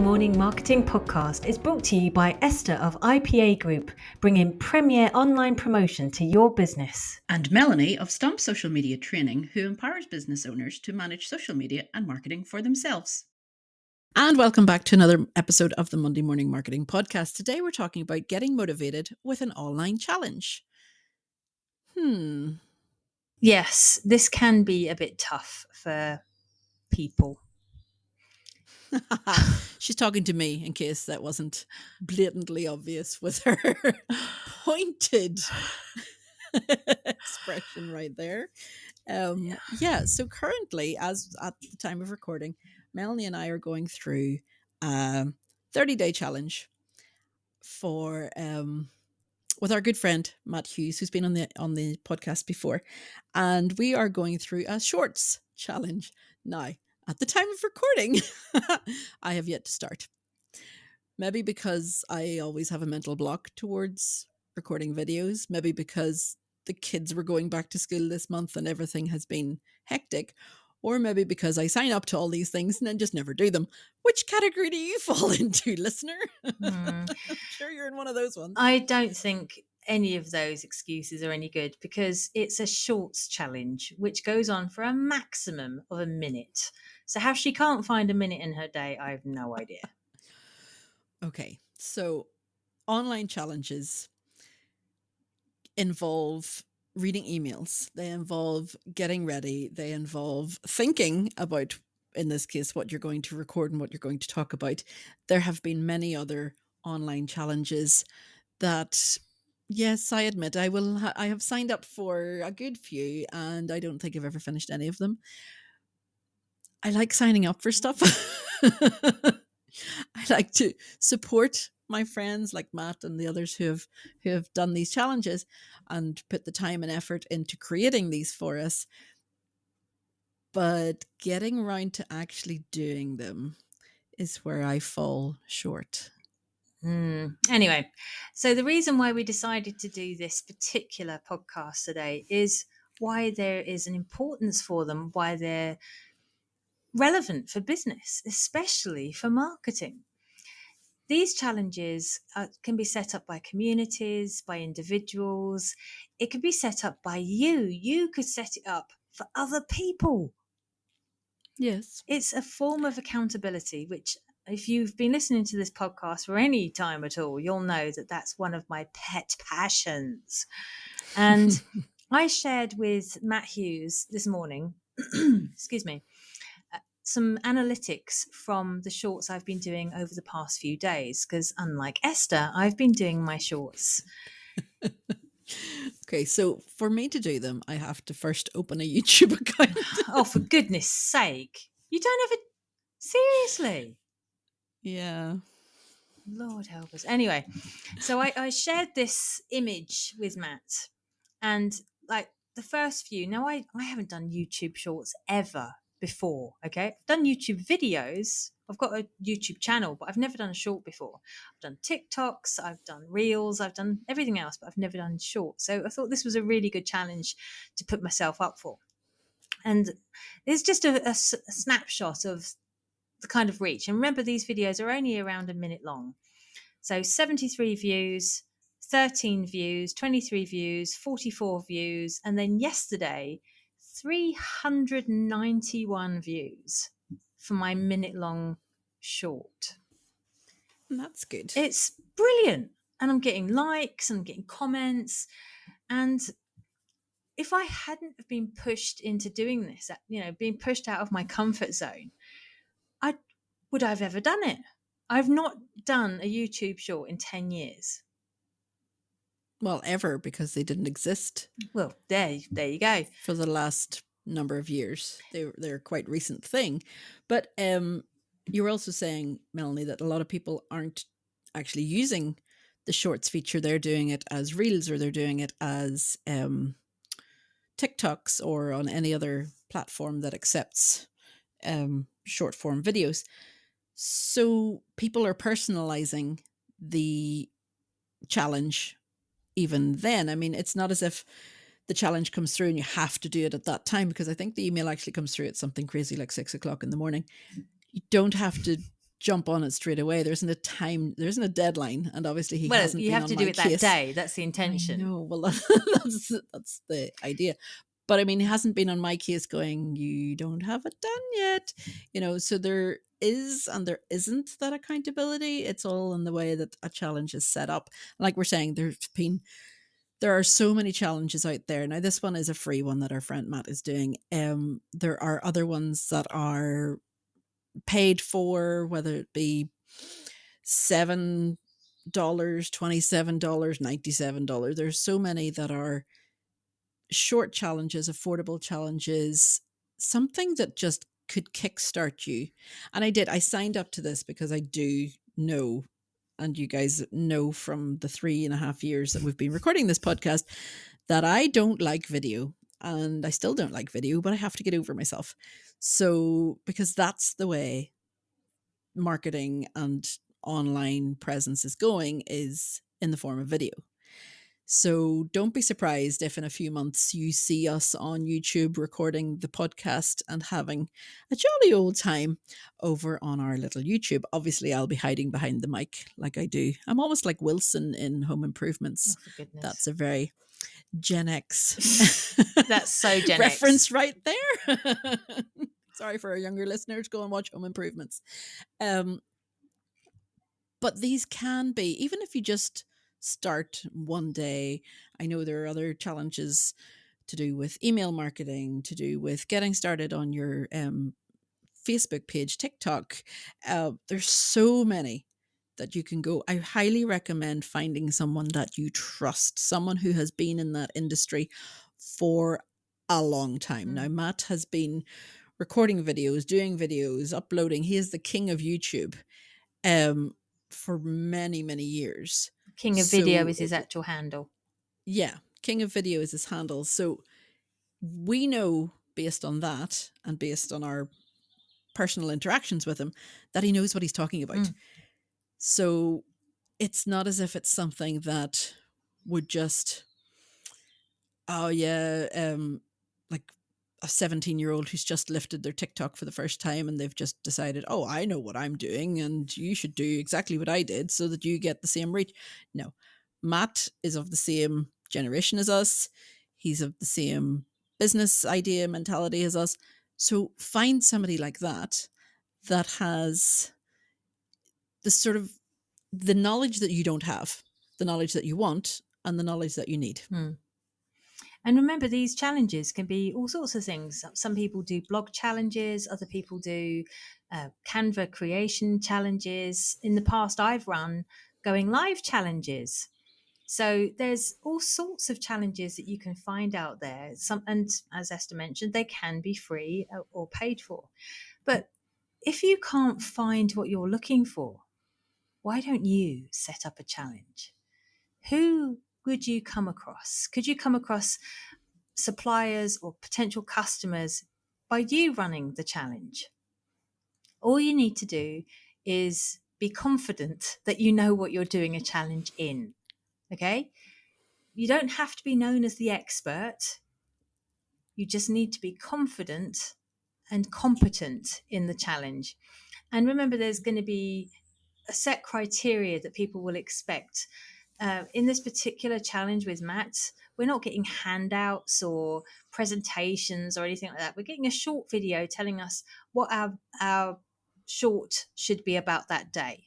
Morning Marketing Podcast is brought to you by Esther of IPA Group, bringing premier online promotion to your business. And Melanie of Stomp Social Media Training, who empowers business owners to manage social media and marketing for themselves. And welcome back to another episode of the Monday Morning Marketing Podcast. Today we're talking about getting motivated with an online challenge. Yes, this can be a bit tough for people. She's talking to me, in case that wasn't blatantly obvious with her pointed expression right there. So currently, as at the time of recording, Melanie and I are going through a 30-day challenge for with our good friend Matt Hughes, who's been on the podcast before, and we are going through a shorts challenge now. At the time of recording, I have yet to start. Maybe because I always have a mental block towards recording videos. Maybe because the kids were going back to school this month and everything has been hectic. Or maybe because I sign up to all these things and then just never do them. Which category do you fall into, listener? I'm sure you're in one of those ones. I don't think any of those excuses are any good because it's a shorts challenge, which goes on for a maximum of a minute. So how she can't find a minute in her day, I have no idea. Okay, so online challenges involve reading emails. They involve getting ready. They involve thinking about, in this case, what you're going to record and what you're going to talk about. There have been many other online challenges that, yes, I admit I have signed up for a good few, and I don't think I've ever finished any of them. I like signing up for stuff. I like to support my friends like Matt and the others who have done these challenges and put the time and effort into creating these for us. But getting around to actually doing them is where I fall short. Anyway, so the reason why we decided to do this particular podcast today is why there is an importance for them, why they're relevant for business, especially for marketing. These challenges can be set up by communities, by individuals. It could be set up by you. You could set it up for other people. Yes. It's a form of accountability, which if you've been listening to this podcast for any time at all, you'll know that that's one of my pet passions. And I shared with Matt Hughes this morning, excuse me, some analytics from the shorts I've been doing over the past few days, because unlike Esther, I've been doing my shorts. Okay, so for me to do them, I have to first open a YouTube account. Oh, for goodness sake. You don't have a... Seriously? Yeah. Lord help us. Anyway, so I shared this image with Matt, and like the first few, now I haven't done YouTube shorts ever before, okay? I've done YouTube videos. I've got a YouTube channel, but I've never done a short before. I've done TikToks, I've done Reels, I've done everything else, but I've never done short. So I thought this was a really good challenge to put myself up for. And it's just a snapshot of the kind of reach. And remember, these videos are only around a minute long. So 73 views, 13 views, 23 views, 44 views, and then yesterday, 391 views for my minute-long short. That's good. It's brilliant. And I'm getting likes, and I'm getting comments. And if I hadn't have been pushed into doing this, being pushed out of my comfort zone, would I have ever done it? I've not done a YouTube short in 10 years. Well, ever, because they didn't exist. Well, there you go. For the last number of years. They're quite recent thing. But you were also saying, Melanie, that a lot of people aren't actually using the shorts feature. They're doing it as Reels, or they're doing it as TikToks, or on any other platform that accepts short form videos. So people are personalizing the challenge even then. I mean, it's not as if the challenge comes through and you have to do it at that time, because I think the email actually comes through at something crazy like 6 o'clock in the morning. You don't have to jump on it straight away. There isn't a time, there isn't a deadline, and obviously he Well, hasn't you been have on to do my it that case. day. That's the I intention. know. Well, that's the idea. But I mean, he hasn't been on my case going, you don't have it done yet. So there is and there isn't that accountability. It's all in the way that a challenge is set up. Like we're saying, there are so many challenges out there. Now, this one is a free one that our friend Matt is doing. There are other ones that are paid for, whether it be $7, $27, $97. There's so many that are short challenges, affordable challenges, something that just could kickstart you. And I signed up to this because I do know, and you guys know from the 3.5 years that we've been recording this podcast, that I don't like video. And I still don't like video, but I have to get over myself. So, because that's the way marketing and online presence is going, is in the form of video. So don't be surprised if in a few months you see us on YouTube recording the podcast and having a jolly old time over on our little YouTube. Obviously, I'll be hiding behind the mic like I do. I'm almost like Wilson in Home Improvements. Oh, for goodness. That's a very Gen X That's so Gen reference X. right there. Sorry for our younger listeners, go and watch Home Improvements. But these can be, even if you just start one day. I know there are other challenges to do with email marketing, to do with getting started on your Facebook page, TikTok. There's so many that you can go. I highly recommend finding someone that you trust, someone who has been in that industry for a long time. Now, Matt has been recording videos, doing videos, uploading. He is the king of YouTube for many, many years. King of Video is his actual handle. Yeah, King of Video is his handle. So we know, based on that and based on our personal interactions with him, that he knows what he's talking about. So it's not as if it's something that would just, like a 17-year-old who's just lifted their TikTok for the first time and they've just decided, oh, I know what I'm doing and you should do exactly what I did so that you get the same reach. No, Matt is of the same generation as us. He's of the same business idea, mentality as us. So find somebody like that has the sort of the knowledge that you don't have, the knowledge that you want, and the knowledge that you need. And remember, these challenges can be all sorts of things. Some people do blog challenges, other people do Canva creation challenges. In the past, I've run going live challenges. So there's all sorts of challenges that you can find out there. And as Esther mentioned, they can be free or paid for. But if you can't find what you're looking for, why don't you set up a challenge? Who would you come across? Could you come across suppliers or potential customers by you running the challenge? All you need to do is be confident that you know what you're doing a challenge in. Okay? You don't have to be known as the expert. You just need to be confident and competent in the challenge. And remember, there's going to be a set criteria that people will expect. In this particular challenge with Matt, we're not getting handouts or presentations or anything like that. We're getting a short video telling us what our short should be about that day.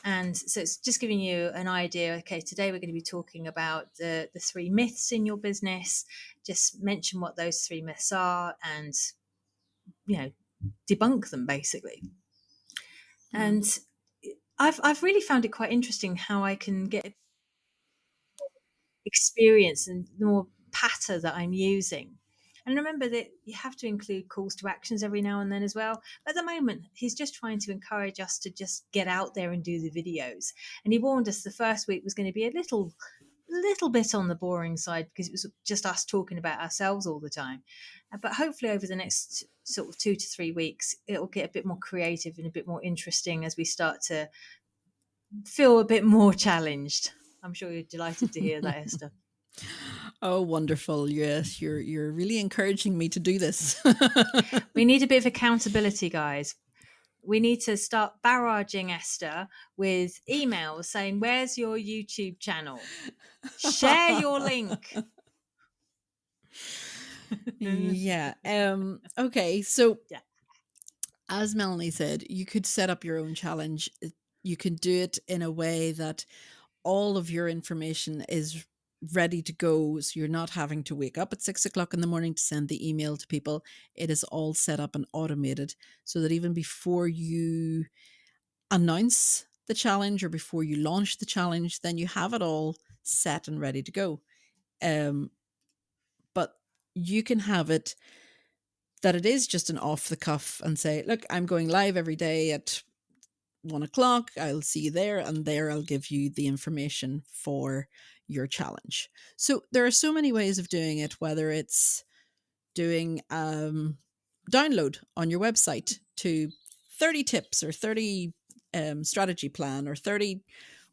And so it's just giving you an idea. Okay, today we're going to be talking about the 3 myths in your business. Just mention what those 3 myths are and, debunk them basically. And I've really found it quite interesting how I can get experience and the more patter that I'm using. And remember that you have to include calls to actions every now and then as well. At the moment, he's just trying to encourage us to just get out there and do the videos. And he warned us the first week was going to be a little bit on the boring side because it was just us talking about ourselves all the time. But hopefully over the next sort of 2 to 3 weeks, it'll get a bit more creative and a bit more interesting as we start to feel a bit more challenged. I'm sure you're delighted to hear that, Esther. Oh, wonderful. Yes, you're really encouraging me to do this. We need a bit of accountability, guys. we need to start barraging Esther with emails saying, "Where's your YouTube channel? Share your link." Yeah. Okay. So, Yeah. as Melanie said, you could set up your own challenge. You can do it in a way that all of your information is ready to go. So you're not having to wake up at 6 o'clock in the morning to send the email to people. It is all set up and automated so that even before you announce the challenge or before you launch the challenge, then you have it all set and ready to go. But you can have it that it is just an off the cuff and say, look, I'm going live every day at 1 o'clock. I'll see you there, and there I'll give you the information for your challenge. So there are so many ways of doing it, whether it's doing download on your website to 30 tips or 30 strategy plan or 30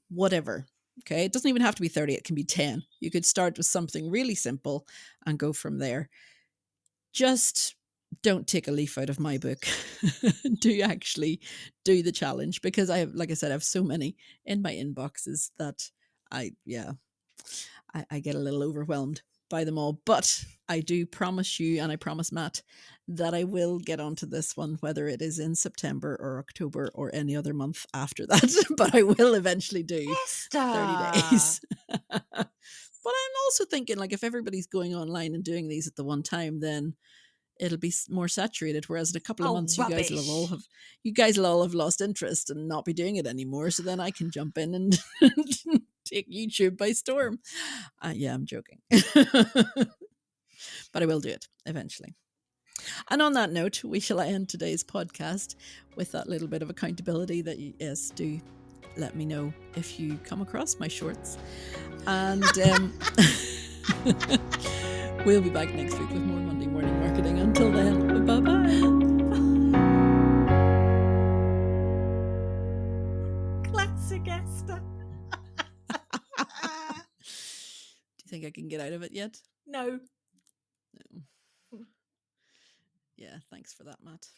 whatever. Okay, it doesn't even have to be 30, it can be 10. You could start with something really simple and go from there. Just don't take a leaf out of my book. Do actually do the challenge, because I have, like I said, I have so many in my inboxes that I get a little overwhelmed by them all. But I do promise you, and I promise Matt, that I will get onto this one, whether it is in September or October or any other month after that. But I will eventually do Esther. 30 days. But I'm also thinking, like, if everybody's going online and doing these at the one time, then it'll be more saturated. Whereas in a couple of months, Rubbish. you guys will all have lost interest and not be doing it anymore. So then I can jump in and take YouTube by storm. Yeah, I'm joking. But I will do it eventually. And on that note, we shall end today's podcast with that little bit of accountability that you, yes, do let me know if you come across my shorts. And we'll be back next week with more Monday Morning Marketing. Until then, bye-bye. Classic Esther. Do you think I can get out of it yet? No. No. Yeah, thanks for that, Matt.